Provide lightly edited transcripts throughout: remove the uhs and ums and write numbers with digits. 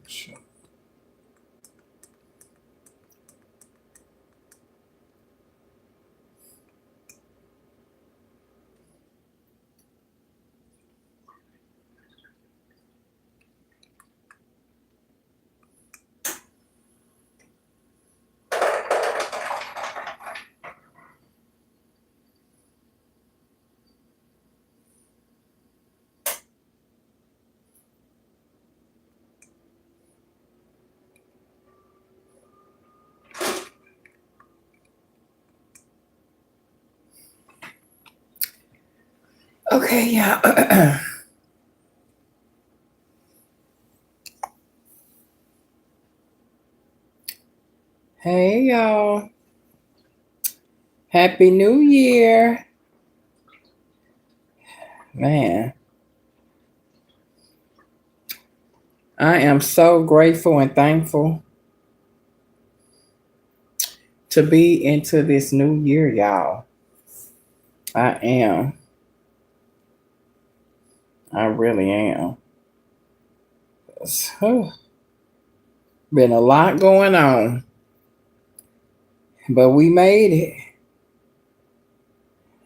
Sure. Okay, yeah. Hey, y'all. Happy New Year. Man, I am so grateful and thankful to be into this new year, y'all. I am. I really am. It's, been a lot going on, but we made it.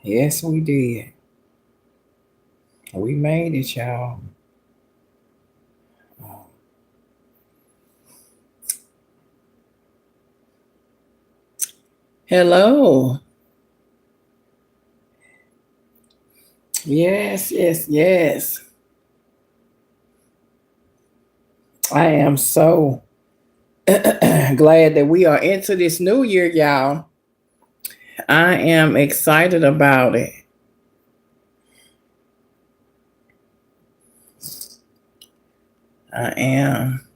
Yes, we did. We made it, y'all. Hello. Yes, yes, yes. I am so glad that we are into this new year, y'all. I am excited about it. I am.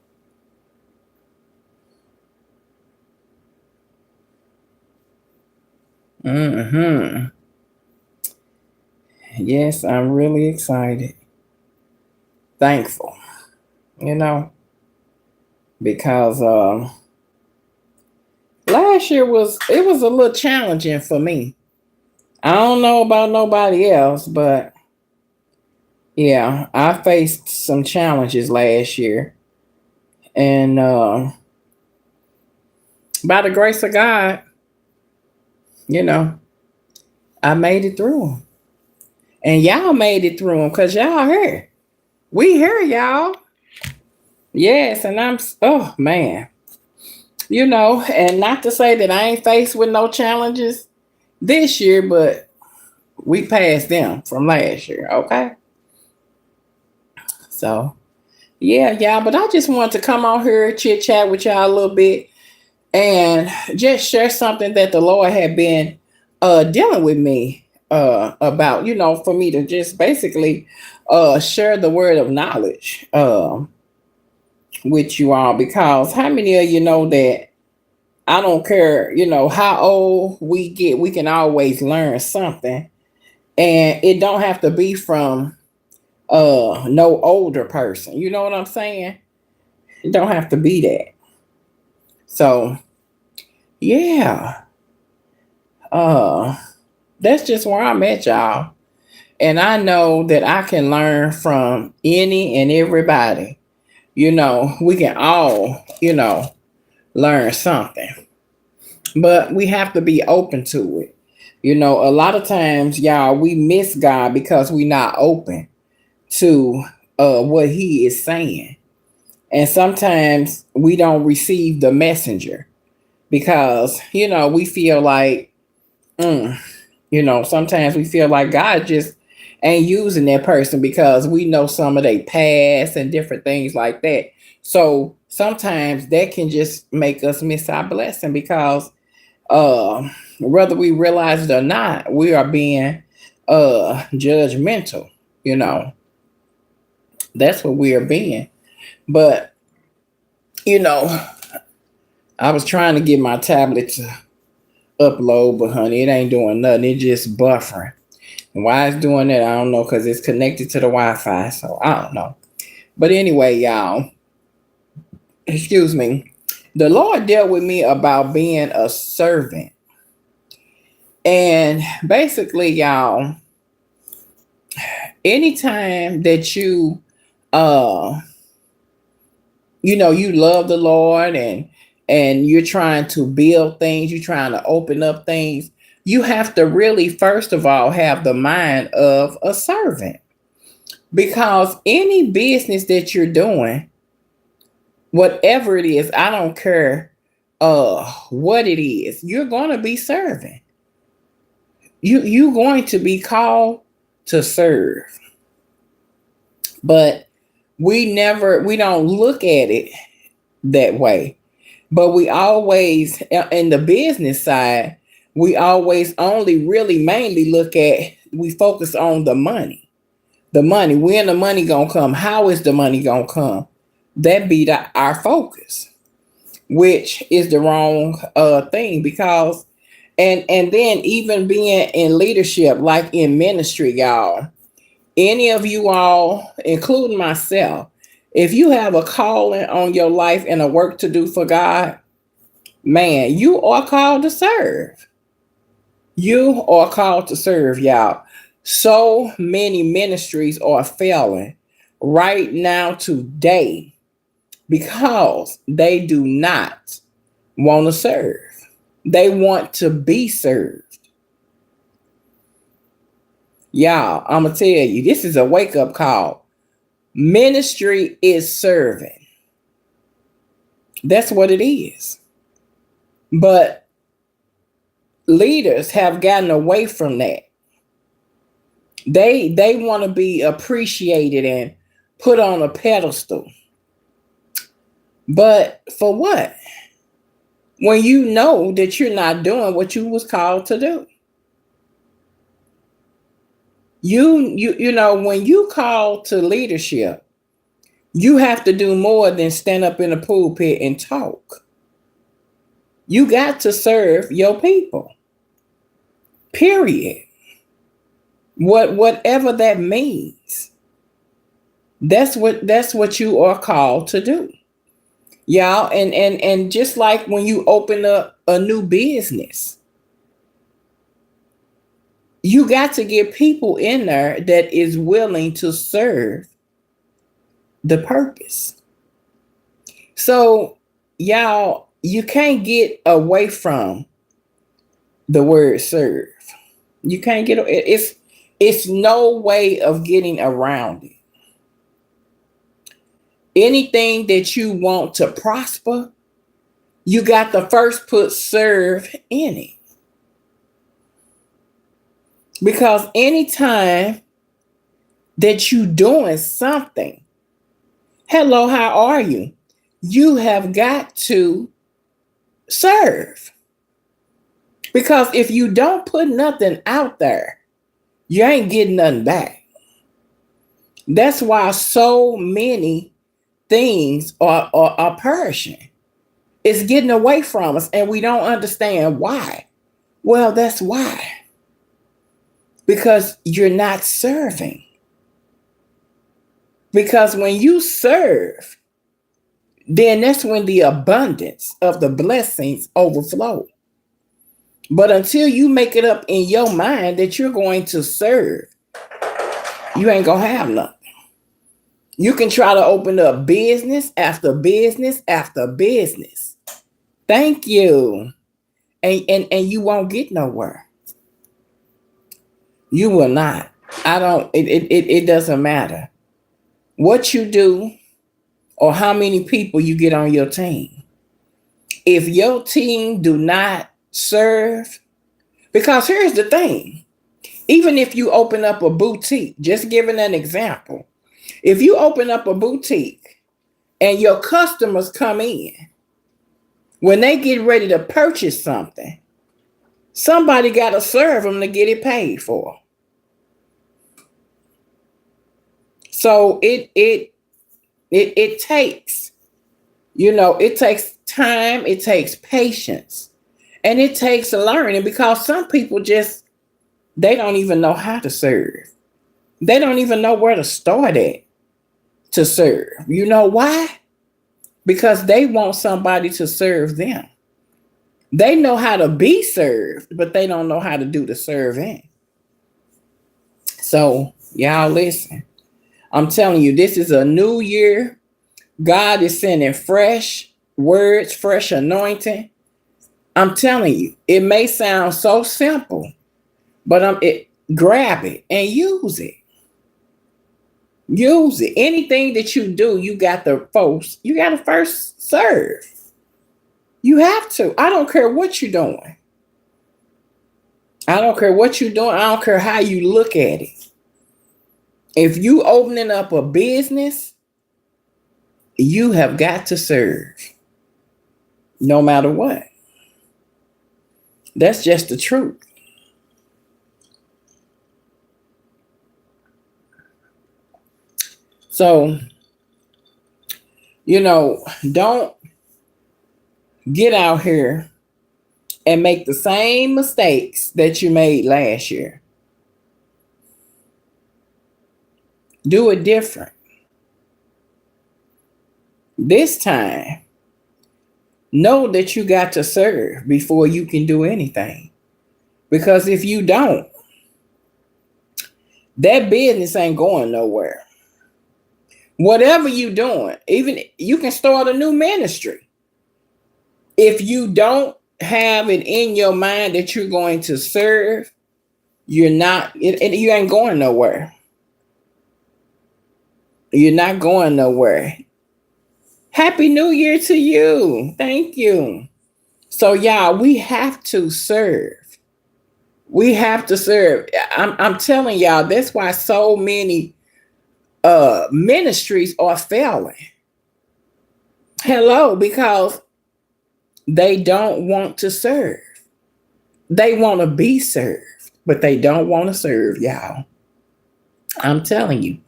Hmm. Yes, I'm really excited. Thankful, you know, because last year was a little challenging for me. I don't know about nobody else, but yeah, I faced some challenges last year. And by the grace of God, you know, I made it through 'em. And y'all made it through them because y'all here. We here, y'all. Yes, and oh man. And not to say that I ain't faced with no challenges this year, but we passed them from last year, okay? So yeah, y'all. But I just wanted to come on here, chit chat with y'all a little bit and just share something that the Lord had been dealing with me about, for me to just basically share the word of knowledge with you all, because how many of you know that I don't care, how old we get, we can always learn something. And it don't have to be from no older person. You know what I'm saying? It don't have to be that. So yeah. Uh that's just where I'm at, y'all. And I know that I can learn from any and everybody. We can all, learn something. But we have to be open to it. A lot of times, y'all, we miss God because we're not open to what He is saying. And sometimes we don't receive the messenger because, we feel like, mm, sometimes we feel like God just ain't using that person because we know some of their past and different things like that. So sometimes that can just make us miss our blessing because uh, whether we realize it or not, we are being judgmental. You know, that's what we are being. But you know, I was trying to get my tablet to upload, but honey, it ain't doing nothing. It just buffering. And why it's doing that, I don't know, because it's connected to the Wi-Fi. So I don't know. But anyway, y'all, excuse me. The Lord dealt with me about being a servant. And basically, y'all, anytime that you uh you love the Lord, and you're trying to build things, you're trying to open up things, you have to really first of all have the mind of a servant. Because any business that you're doing, whatever it is, I don't care what it is, you're going to be serving. You're going to be called to serve. But we don't look at it that way. But we always, in the business side, we always only really mainly we focus on the money. The money, when the money gonna come? How is the money gonna come? That be our focus, which is the wrong thing. Because and then even being in leadership, like in ministry, y'all, any of you all, including myself, if you have a calling on your life and a work to do for God, man, you are called to serve. You are called to serve, y'all. So many ministries are failing right now today because they do not want to serve. They want to be served. Y'all, I'm going to tell you, this is a wake up call. Ministry is serving. That's what it is. But leaders have gotten away from that. They want to be appreciated and put on a pedestal. But for what? When you know that you're not doing what you was called to do. You know, when you call to leadership, you have to do more than stand up in a pulpit and talk. You got to serve your people. Period. Whatever that means. That's what you are called to do. Y'all, and just like when you open up a new business, you got to get people in there that is willing to serve the purpose. So, y'all, you can't get away from the word serve. You can't get it's no way of getting around it. Anything that you want to prosper, you got to first put serve in it. Because anytime that you doing something, hello, how are you? You have got to serve. Because if you don't put nothing out there, you ain't getting nothing back. That's why so many things are perishing. It's getting away from us and we don't understand why. Well, that's why. Because you're not serving. Because when you serve, then that's when the abundance of the blessings overflow. But until you make it up in your mind that you're going to serve, you ain't going to have nothing. You can try to open up business after business after business. Thank you. And you won't get nowhere. You will not. It doesn't matter what you do or how many people you get on your team. If your team do not serve, because here's the thing, even if you open up a boutique, just giving an example, if you open up a boutique and your customers come in, when they get ready to purchase something, somebody got to serve them to get it paid for. So it takes, it takes time, it takes patience, and it takes learning, because some people they don't even know how to serve. They don't even know where to start at to serve. You know why? Because they want somebody to serve them. They know how to be served, but they don't know how to do the serving. So, y'all listen. I'm telling you, this is a new year. God is sending fresh words, fresh anointing. I'm telling you, it may sound so simple, but grab it and use it. Use it. Anything that you do, you got to first serve. You have to. I don't care what you're doing. I don't care what you're doing. I don't care how you look at it. If you opening up a business, you have got to serve no matter what. That's just the truth. So, don't get out here and make the same mistakes that you made last year. Do it different. This time, know that you got to serve before you can do anything. Because if you don't, that business ain't going nowhere. Whatever you doing, even you can start a new ministry. If you don't have it in your mind that you're going to serve, you ain't going nowhere. You're not going nowhere. Happy New Year to you. Thank you. So y'all, we have to serve. We have to serve. I'm telling y'all, that's why so many ministries are failing. Hello, because they don't want to serve. They want to be served, but they don't want to serve, y'all. I'm telling you,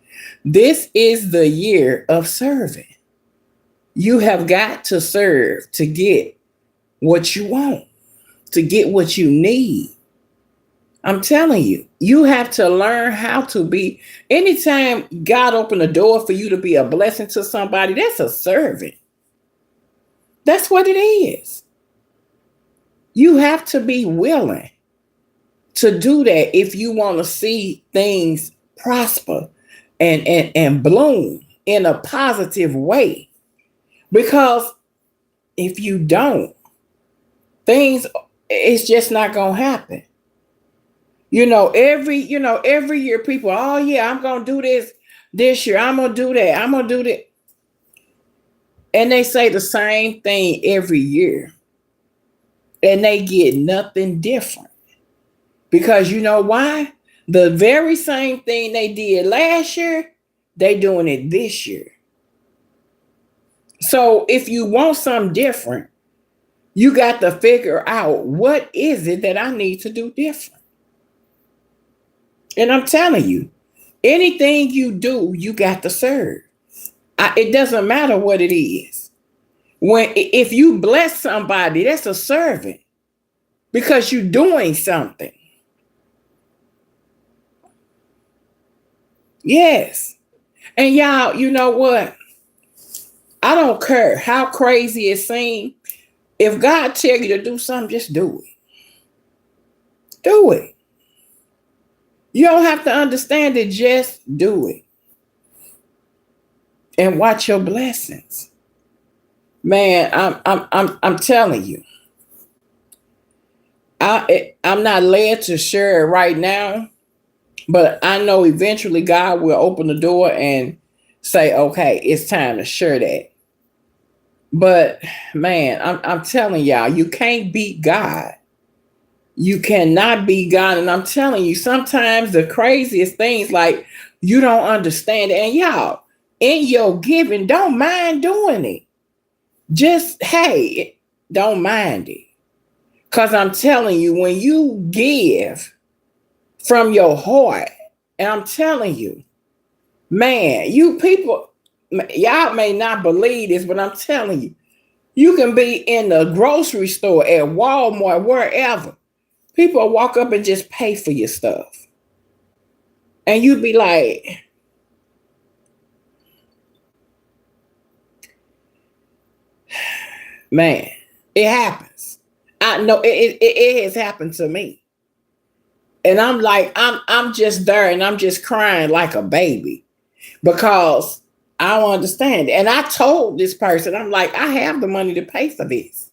this is the year of serving. You have got to serve to get what you want, to get what you need. I'm telling you, you have to learn how to be. Anytime God opened a door for you to be a blessing to somebody, that's a servant. That's what it is. You have to be willing to do that if you want to see things prosper and bloom in a positive way. Because if you don't, it's just not going to happen. Every year people, oh yeah, I'm going to do this year. I'm going to do that. I'm going to do that. And they say the same thing every year. And they get nothing different. Because you know why? The very same thing they did last year, they doing it this year. So if you want something different, you got to figure out what is it that I need to do different. And I'm telling you, anything you do, you got to serve. It doesn't matter what it is. If you bless somebody, that's a servant because you're doing something. Yes. And y'all, you know what? I don't care how crazy it seems. If God tell you to do something, just do it. Do it. You don't have to understand it. Just do it. And watch your blessings. Man, I'm telling you. I'm not led to share it right now, but I know eventually God will open the door and say, okay, it's time to share that. But man, I'm telling y'all, you can't beat God. You cannot beat God. And I'm telling you, sometimes the craziest things, like, you don't understand it. And y'all, in your giving, don't mind doing it. Just, hey, don't mind it. Because I'm telling you, when you give from your heart, and I'm telling you, man, you people, y'all may not believe this, but I'm telling you, you can be in the grocery store, at Walmart, wherever. People walk up and just pay for your stuff. And you'd be like, man, it happens. I know it has happened to me. And I'm like, I'm just there and I'm just crying like a baby because I don't understand. And I told this person, I'm like, I have the money to pay for this.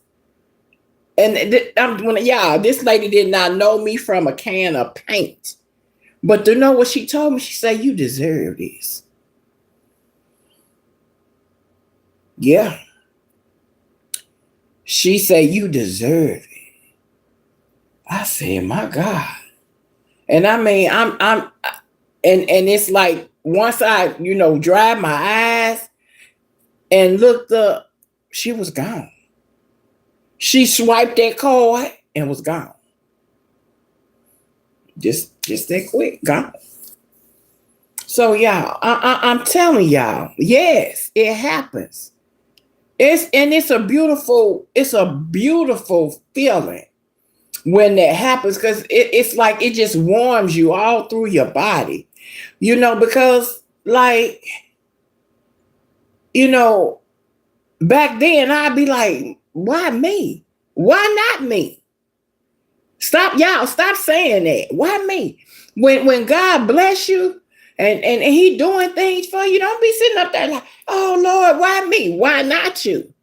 And this lady did not know me from a can of paint. But to know what she told me, she said, you deserve this. Yeah. She said, you deserve it. I said, my God. And I mean, and it's like once I, dried my eyes and looked up, she was gone. She swiped that card and was gone. Just that quick, gone. So y'all, I'm telling y'all, yes, it happens. It's a beautiful feeling when that happens, because it's like it just warms you all through your body, because like, back then I'd be like, why me? Why not me? Stop saying that. Why me? When God bless you and he doing things for you, don't be sitting up there like, oh Lord, why me? Why not you?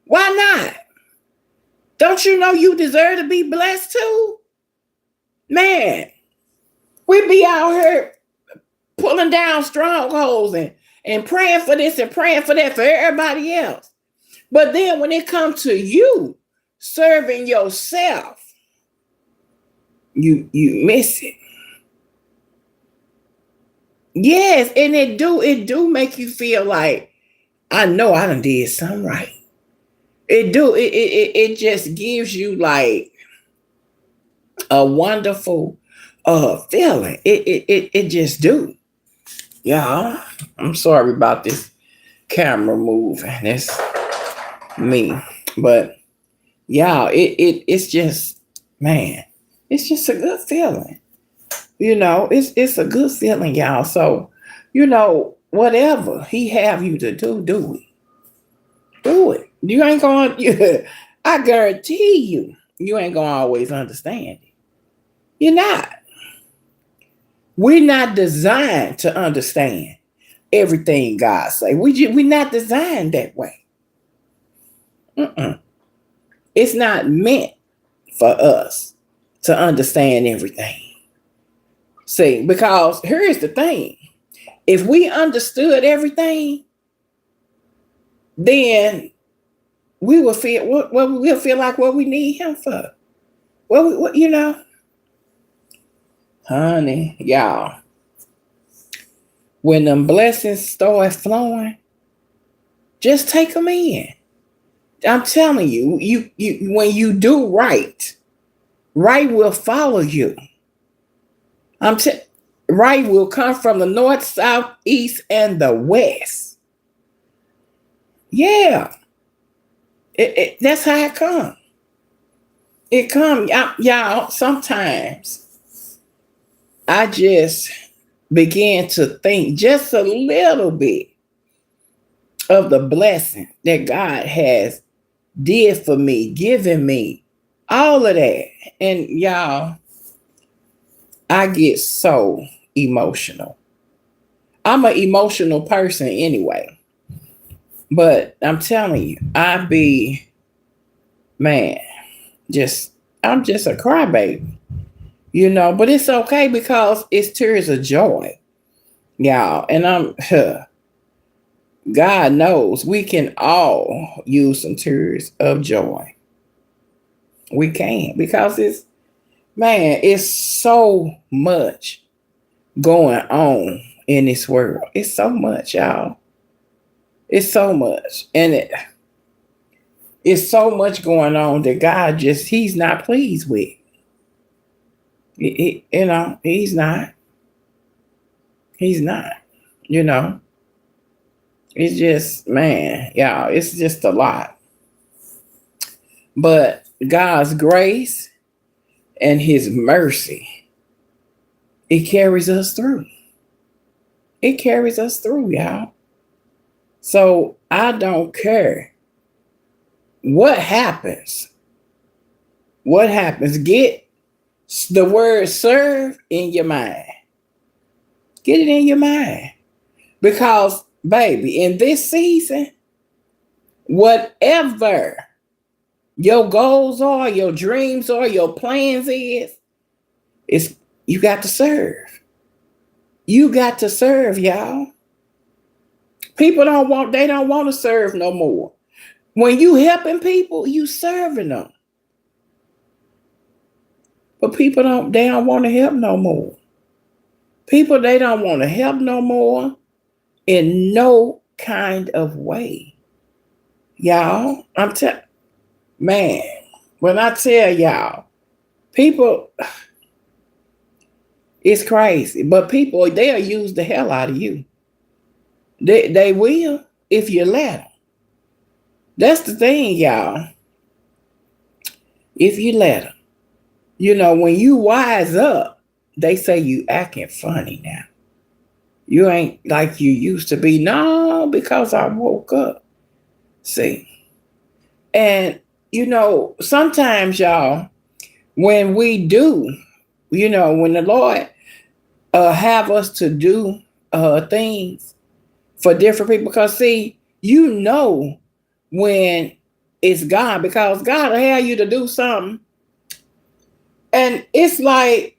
Why not? Don't you know you deserve to be blessed too? Man, we be out here pulling down strongholds and praying for this and praying for that for everybody else. But then when it comes to you serving yourself, you miss it. Yes, and it do make you feel like, I know I done did something right. It just gives you like a wonderful feeling. It just do. Yeah, I'm sorry about this camera moving. That's me. But yeah, it's just, man, it's just a good feeling. It's a good feeling, y'all. So, whatever he have you to do, do it. Do it. You ain't going, I guarantee you ain't going to always understand it. You're not. We're not designed to understand everything God say. We're not designed that way. It's not meant for us to understand everything. See, because here's the thing. If we understood everything, then we will feel we'll feel like what we need him for. Honey, y'all, when them blessings start flowing, just take them in. I'm telling you, you when you do right will follow you. Right will come from the north, south, east, and the west. Yeah. That's how it comes. It comes, y'all, sometimes I just began to think just a little bit of the blessing that God has did for me, given me, all of that. And y'all, I get so emotional. I'm an emotional person anyway. But I'm telling you, I'm just a crybaby. But it's okay because it's tears of joy, y'all. And God knows we can all use some tears of joy. We can, because it's so much going on in this world. It's so much, y'all. It's so much. And it's so much going on that God he's not pleased with. He's not. He's not. It's just, man, y'all, it's just a lot. But God's grace and his mercy, it carries us through. It carries us through, y'all. So I don't care what happens. What happens? Get the word serve in your mind. Get it in your mind. Because baby, in this season, whatever your goals are, your dreams are, your plans is you got to serve. You got to serve, y'all. People they don't want to serve no more. When you helping people, you serving them. But they don't want to help no more. People, they don't want to help no more in no kind of way. Y'all, man, when I tell y'all, people, it's crazy. But people, they'll use the hell out of you. They will if you let them. That's the thing, y'all. If you let them. You know, when you wise up, they say you acting funny now. You ain't like you used to be. No, because I woke up. See? And, you know, sometimes, y'all, when we do, you know, when the Lord have us to do things for different people, because, see, you know when it's God, because God will have you to do something. And it's like,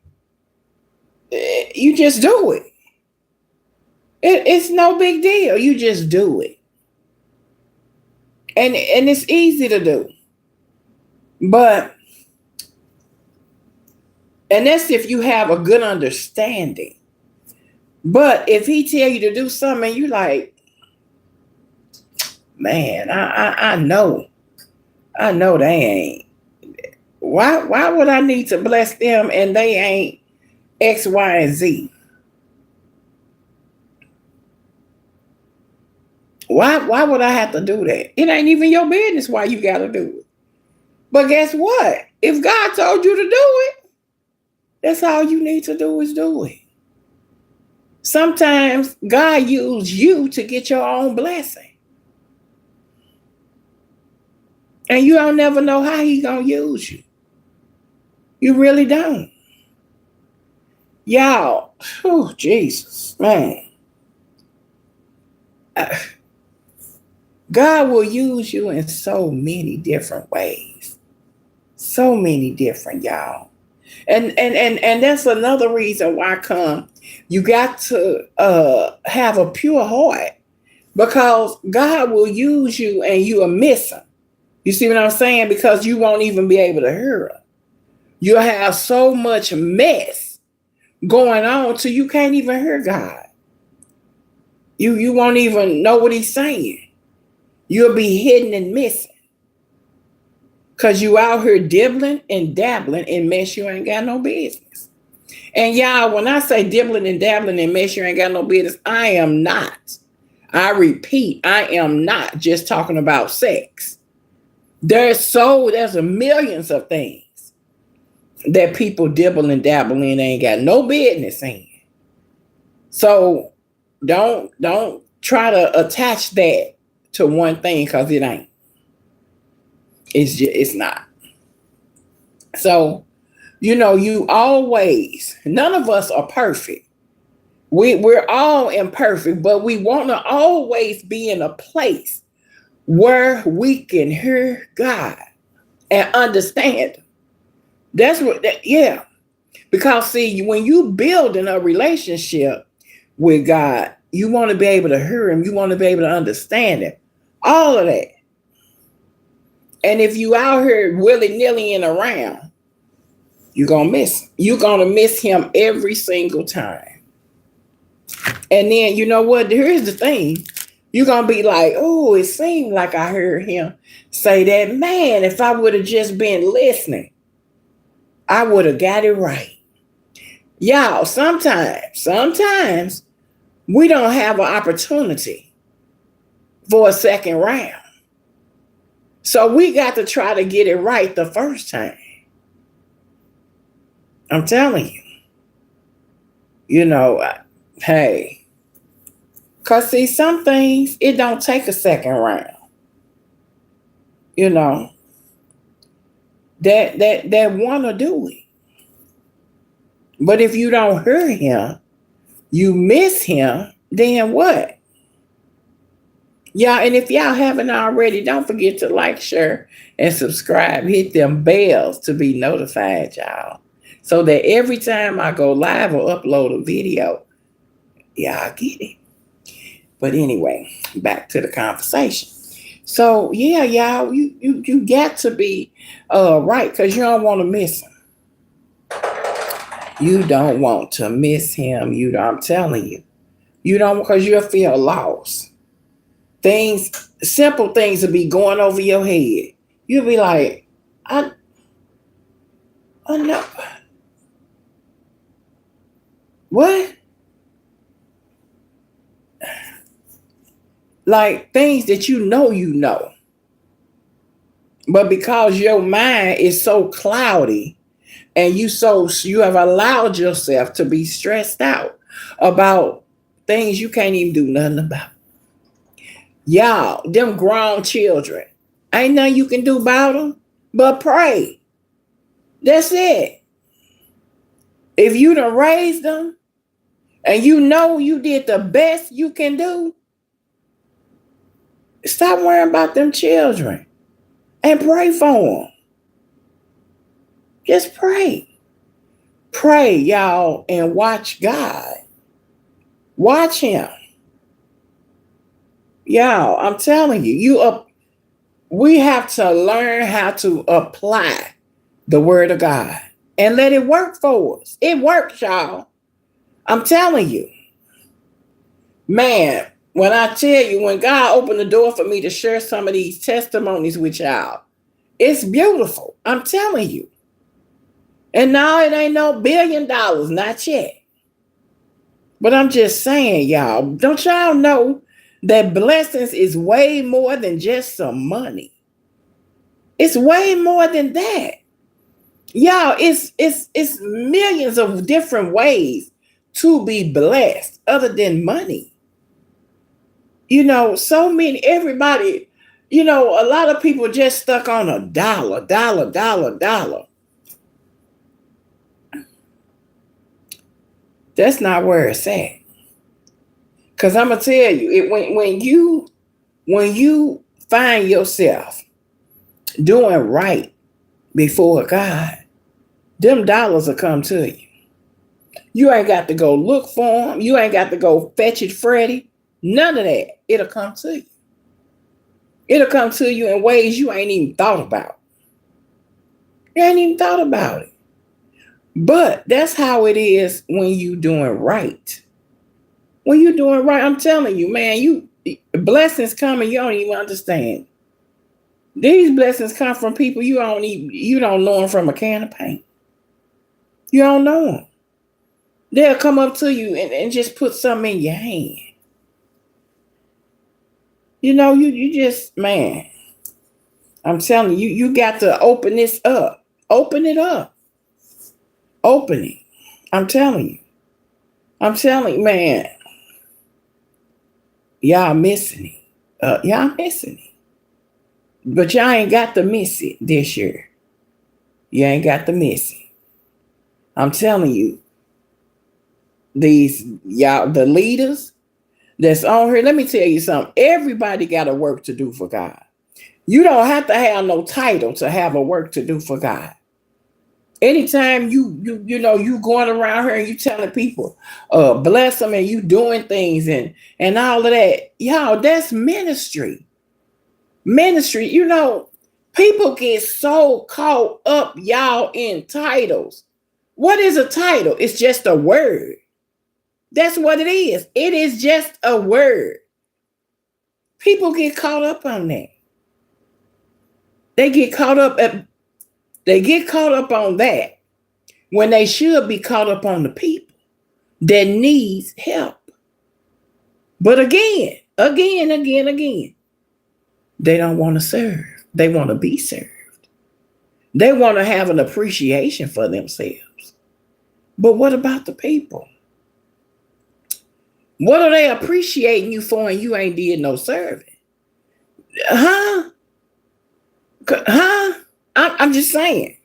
you just do it. It's no big deal. You just do it. And it's easy to do. And that's if you have a good understanding. But if he tell you to do something, you like, man, I know they ain't. Why would I need to bless them and they ain't X, Y, and Z? Why would I have to do that? It ain't even your business why you got to do it. But guess what? If God told you to do it, that's all you need to do is do it. Sometimes God used you to get your own blessing. And you don't never know how he gonna use you. You really don't. Y'all, oh Jesus, man. God will use you in so many different ways. So many different, y'all. And that's another reason why you got to have a pure heart, because God will use you and you will miss him. You see what I'm saying? Because you won't even be able to hear him. You'll have so much mess going on till you can't even hear God. You won't even know what he's saying. You'll be hidden and missing. Because you out here dibbling and dabbling in mess you ain't got no business. And y'all, when I say dibbling and dabbling in mess you ain't got no business, I am not. I repeat, I am not just talking about sex. There's millions of things that people dibble and dabble in ain't got no business in. So don't try to attach that to one thing, because it ain't. It's not. So, you know, none of us are perfect. We're all imperfect, but we want to always be in a place where we can hear God and understand him. That's yeah. Because see, when you build in a relationship with God, you want to be able to hear him. You want to be able to understand him. All of that. And if you out here willy-nilly and around, you're going to miss him. You're going to miss him every single time. And then, you know what? Here's the thing. You're going to be like, oh, it seemed like I heard him say that. Man, if I would have just been listening, I would have got it right. Y'all, sometimes we don't have an opportunity for a second round. So we got to try to get it right the first time. I'm telling you. You know, hey. Because see, some things, it don't take a second round. You know. That want to do it. But if you don't hear him, you miss him, then what? Yeah, and if y'all haven't already, don't forget to like, share, and subscribe. Hit them bells to be notified, y'all. So that every time I go live or upload a video, y'all get it. But anyway, back to the conversation. So yeah, y'all, you got to be right, because you don't want to miss him. You don't want to miss him. I'm telling you. You don't, because you'll feel lost. Things, simple things will be going over your head. You'll be like, I know. What? Like things that you know. But because your mind is so cloudy and you have allowed yourself to be stressed out about things you can't even do nothing about. Y'all, them grown children, ain't nothing you can do about them but pray. That's it. If you done raised them and you know you did the best you can do, stop worrying about them children and pray for them. Just pray. Pray, y'all, and watch God. Watch him. Y'all, I'm telling you, we have to learn how to apply the word of God and let it work for us. It works, y'all. I'm telling you. Man, when I tell you, when God opened the door for me to share some of these testimonies with y'all, it's beautiful. I'm telling you. And now it ain't no $1 billion, not yet. But I'm just saying, y'all, don't y'all know that blessings is way more than just some money? It's way more than that. Y'all, it's millions of different ways to be blessed other than money. So many, everybody, a lot of people just stuck on a dollar, dollar, dollar, dollar. That's not where it's at. Because I'm gonna tell you, when you find yourself doing right before God, them dollars will come to you. You ain't got to go look for them. You ain't got to go fetch it, Freddie. None of that. It'll come to you. It'll come to you in ways you ain't even thought about. You ain't even thought about it. But that's how it is when you doing right. When you doing right, I'm telling you, man, blessings come and you don't even understand. These blessings come from people you don't know them from a can of paint. You don't know them. They'll come up to you and just put something in your hand. You just, man, I'm telling you, you got to open this up. Open it up. Open it. I'm telling you. I'm telling you, man. Y'all missing it. Y'all missing it. But y'all ain't got to miss it this year. You ain't got to miss it. I'm telling you. The leaders that's on here, let me tell you something. Everybody got a work to do for God. You don't have to have no title to have a work to do for God. Anytime you going around here and you telling people, bless them, and you doing things and all of that, y'all, that's ministry. Ministry, people get so caught up, y'all, in titles. What is a title? It's just a word. That's what it is. It is just a word. People get caught up on that. They get caught up on that when they should be caught up on the people that needs help. But again, they don't want to serve. They want to be served. They want to have an appreciation for themselves. But what about the people? What are they appreciating you for and you ain't did no serving? Huh? I'm just saying.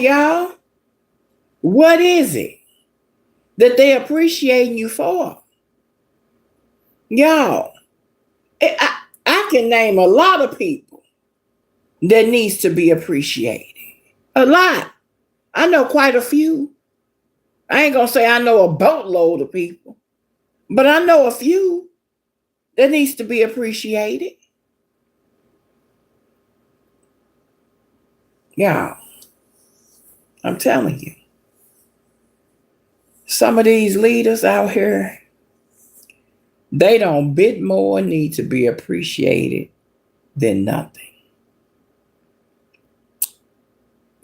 Y'all. What is it that they appreciating you for? Y'all, I can name a lot of people that needs to be appreciated. A lot. I know quite a few. I ain't gonna say I know a boatload of people, but I know a few that needs to be appreciated. Yeah, I'm telling you. Some of these leaders out here, they don't bit more need to be appreciated than nothing.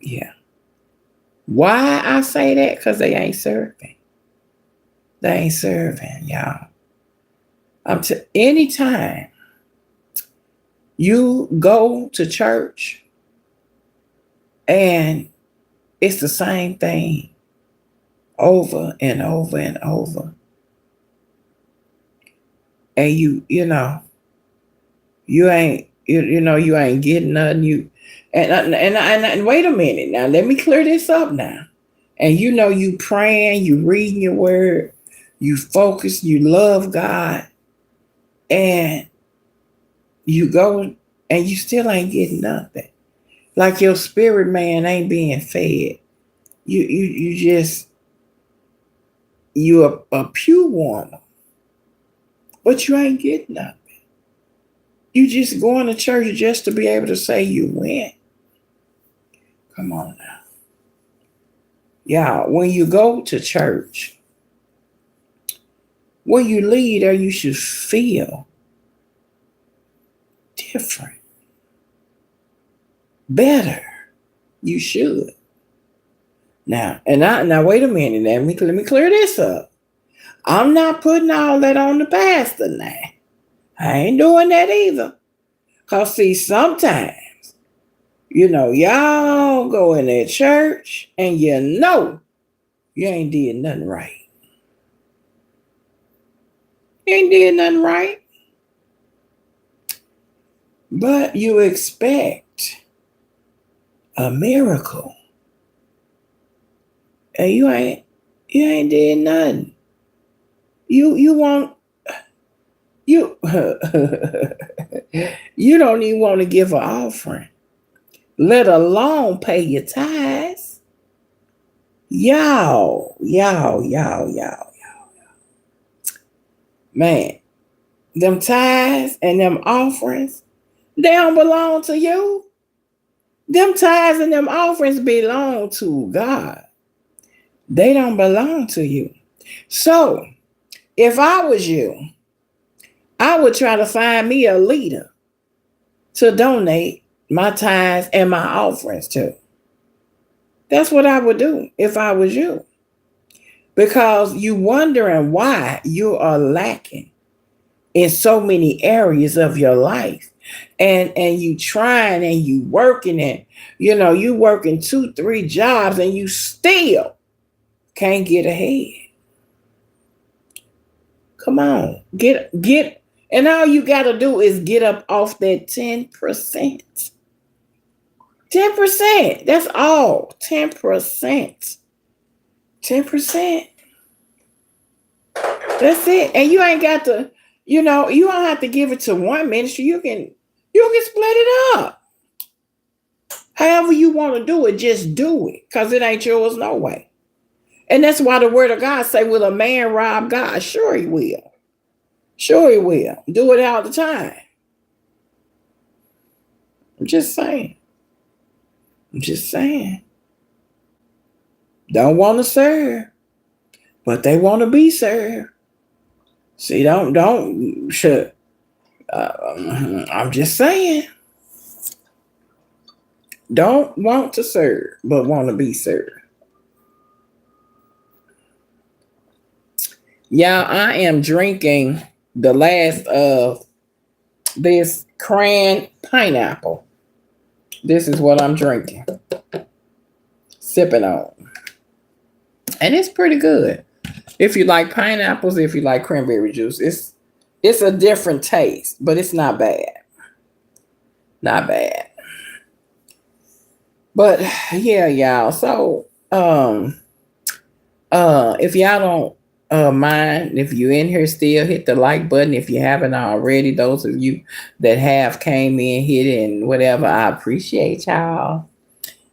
Yeah. Why I say that? Because they ain't serving. They ain't serving, y'all. Anytime you go to church and it's the same thing over and over and over, and you ain't you ain't getting nothing. And wait a minute now. Let me clear this up now. And you praying, you reading your word, you focus, you love God, and you go and you still ain't getting nothing. Like your spirit man ain't being fed. You a pew warmer, but you ain't getting nothing. You just going to church just to be able to say you went. Come on now. Yeah, when you go to church, when you leave there, you should feel different, better. You should. Now wait a minute. Let me clear this up. I'm not putting all that on the pastor now. I ain't doing that either. Cause see, sometimes, y'all go in that church and you ain't did nothing right. You ain't did nothing right. But you expect a miracle. And you ain't did nothing. You want you you don't even want to give an offering, let alone pay your tithes. Y'all. Man, them tithes and them offerings, they don't belong to you. Them tithes and them offerings belong to God. They don't belong to you. So, if I was you, I would try to find me a leader to donate my tithes and my offerings to. That's what I would do if I was you. Because you wondering why you are lacking in so many areas of your life. And you trying and you working and you working 2-3 jobs and you still can't get ahead. Come on, get, and all you got to do is get up off that 10%. 10%. That's all. 10%. 10%. That's it. And you ain't got to, you don't have to give it to one ministry. You can split it up. However you want to do it, just do it. Because it ain't yours no way. And that's why the word of God say, will a man rob God? Sure he will. Sure he will. Do it all the time. I'm just saying. Don't want to serve, but they want to be served. See, don't. I'm just saying. Don't want to serve, but want to be served. Yeah, I am drinking the last of this cran pineapple. This is what I'm drinking. Sipping on. And it's pretty good. If you like pineapples, if you like cranberry juice, it's a different taste, but it's not bad. Not bad. But yeah, y'all. So if y'all don't mind. If you're in here still, hit the like button. If you haven't already, those of you that have came in, hit it and whatever, I appreciate y'all.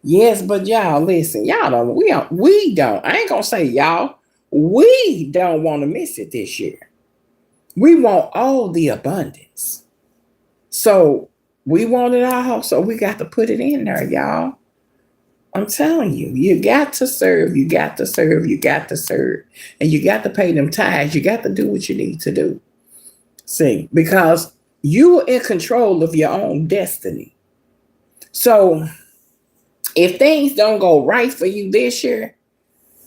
Yes, but y'all listen, y'all don't we don't. I ain't gonna say y'all, we don't want to miss it this year. We want all the abundance. So we want it all, so we got to put it in there, y'all. I'm telling you, you got to serve, you got to serve, you got to serve. And you got to pay them tithes. You got to do what you need to do. See, because you're in control of your own destiny. So if things don't go right for you this year,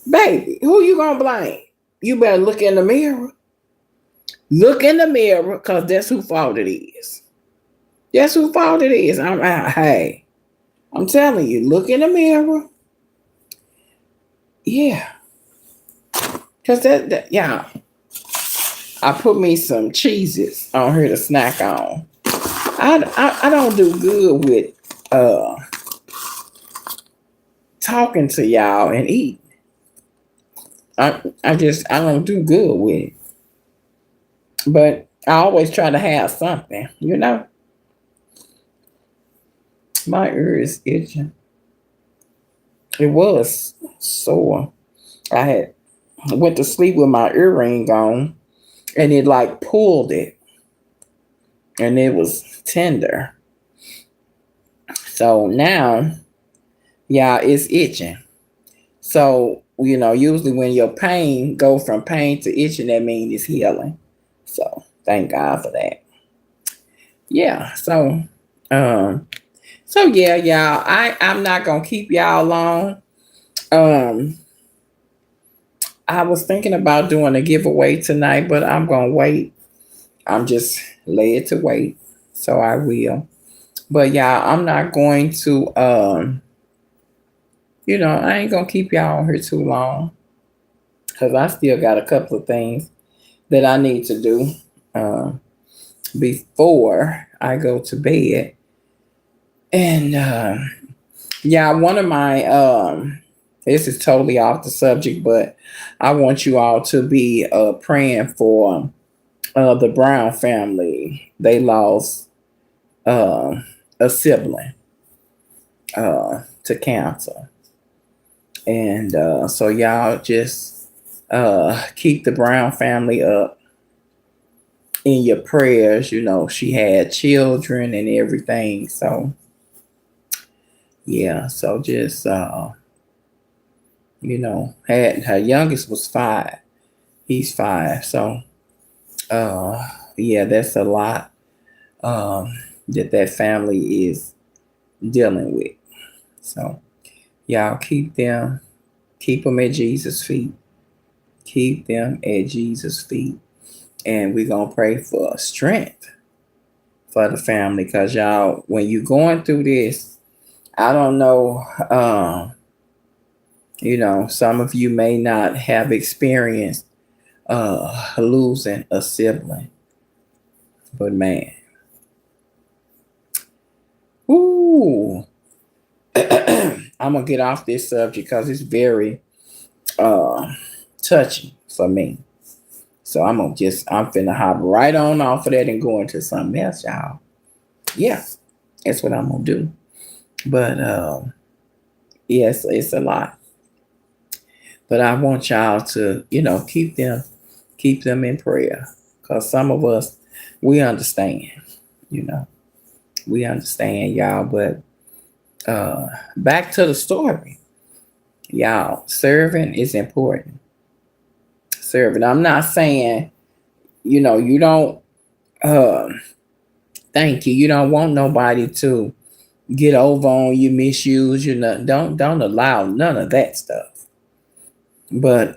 baby, who you gonna blame? You better look in the mirror. Look in the mirror, because that's who fault it is. That's who fault it is. Hey, I'm telling you, look in the mirror. Yeah. Because yeah, I put me some cheeses on here to snack on. I don't do good with talking to y'all and eating. I don't do good with it. But I always try to have something, you know. My ear is itching. It was sore. I went to sleep with my earring on, and it like pulled it, and it was tender. So now, yeah, it's itching. So usually when your pain go from pain to itching, that means it's healing. So thank God for that. Yeah. Um, so yeah, y'all. I'm not gonna keep y'all long. Um, I was thinking about doing a giveaway tonight, but I'm gonna wait. I'm just led to wait, so I will. But y'all, I'm not going to. I ain't gonna keep y'all on here too long because I still got a couple of things that I need to do before I go to bed. And yeah, one of my this is totally off the subject, but I want you all to be praying for the Brown family. They lost a sibling to cancer. And so y'all just keep the Brown family up in your prayers. She had children and everything. So yeah, so just had her youngest was 5. He's 5. So yeah, that's a lot that family is dealing with. So y'all keep them at Jesus' feet. Keep them at Jesus' feet. And we're going to pray for strength for the family. Because y'all, when you're going through this, I don't know, some of you may not have experienced losing a sibling. But man, ooh, I'm going to get off this subject because it's very touching for me. So I'm finna hop right on off of that and go into something else, y'all. Yeah, that's what I'm gonna do. But yes, it's a lot. But I want y'all to, keep them in prayer. Because some of us, we understand, we understand, y'all. But back to the story. Y'all, serving is important. Serving. I'm not saying, you don't thank you. You don't want nobody to get over on you, misuse you. Don't allow none of that stuff. But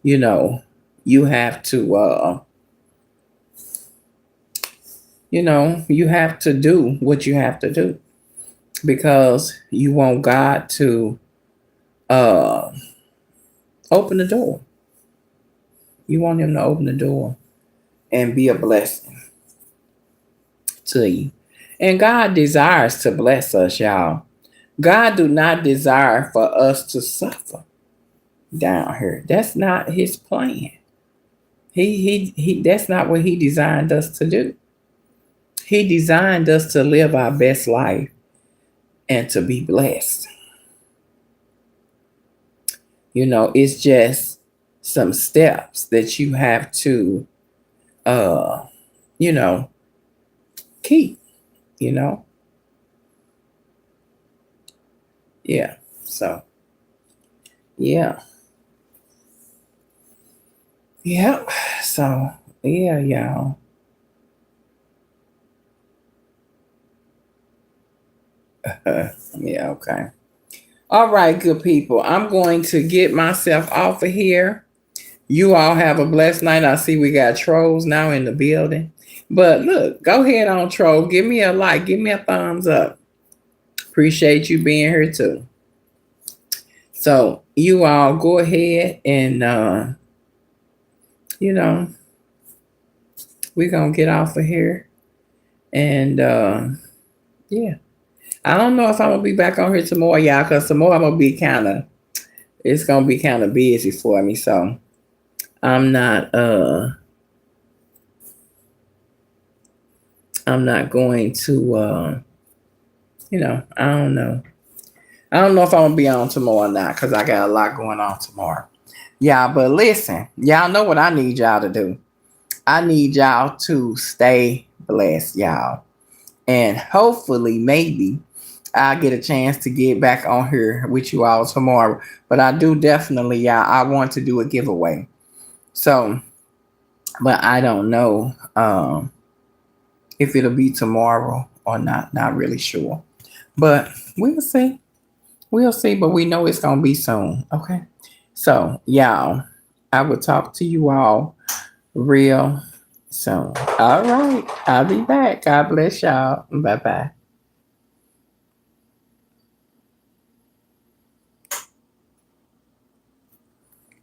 you have to you have to do what you have to do because you want God to open the door. You want him to open the door and be a blessing to you. And God desires to bless us, y'all. God do not desire for us to suffer down here. That's not his plan. He that's not what he designed us to do. He designed us to live our best life and to be blessed. It's just some steps that you have to you know, keep, you know. Yeah. So, yeah. Yeah. So, yeah, y'all. Yeah, okay. All right, good people. I'm going to get myself off of here. You all have a blessed night. I see we got trolls now in the building. But look, go ahead on troll. Give me a like. Give me a thumbs up. Appreciate you being here too. So you all go ahead and you know, we're gonna get off of here. And yeah. I don't know if I'm gonna be back on here tomorrow, y'all, because tomorrow it's gonna be kind of busy for me. So I'm not going to I don't know. I don't know if I'm gonna be on tomorrow or not because I got a lot going on tomorrow. Yeah, but listen, y'all know what I need y'all to do. I need y'all to stay blessed, y'all. And hopefully, maybe I'll get a chance to get back on here with you all tomorrow. But I do definitely, y'all, I want to do a giveaway. So, but I don't know if it'll be tomorrow or not. Not really sure. But we'll see. We'll see, but we know it's going to be soon. Okay. So, y'all, I will talk to you all real soon. All right. I'll be back. God bless y'all. Bye bye.